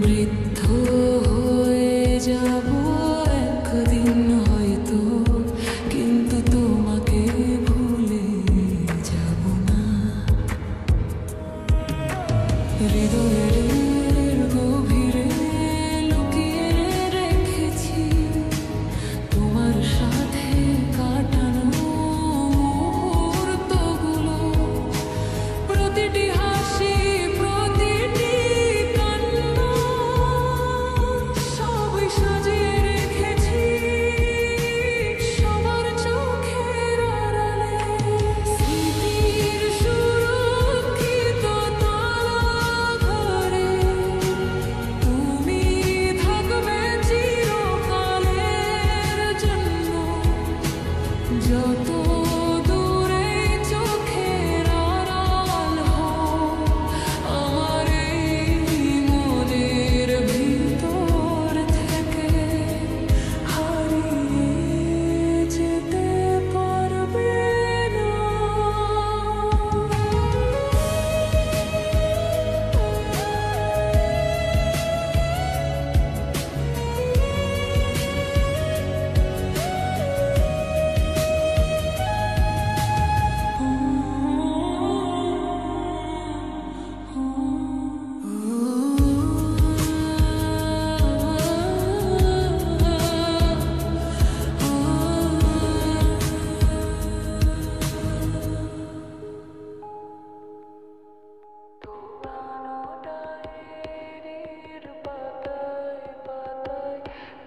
বৃদ্ধ হয়ে যাব একদিন হয়তো, কিন্তু তোমাকে ভুলে যাব না। হৃদয়ের গভীরে লুকিয়ে রেখেছি তোমার সাথে কাটানো মুহূর্তগুলো, প্রতিটি হাসি, প্রতিটি কান্না, সবই সাজিয়ে রেখেছি সবার চোখের আড়ালে। স্মৃতির সুরক্ষিত তালাঘরে তুমি থাকবে চিরকালের জন্য। যত দূরে চোখের আড়াল হোক, আমার এই মনের ভিতর থেকে হারিয়ে যেতে পারবে না।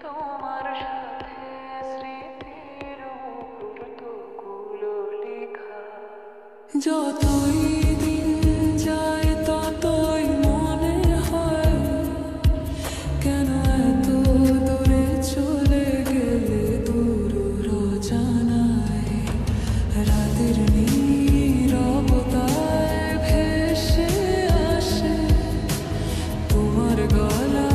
তোমার সাথে স্মৃতির মুহূর্তগুলো লেখা। যতই দিন যায় ততই মনে হয় কেন এত দূরে চলে গেলে দূর অজানায়। রাতের নীরবতায় ভেসে আসে তোমার গলা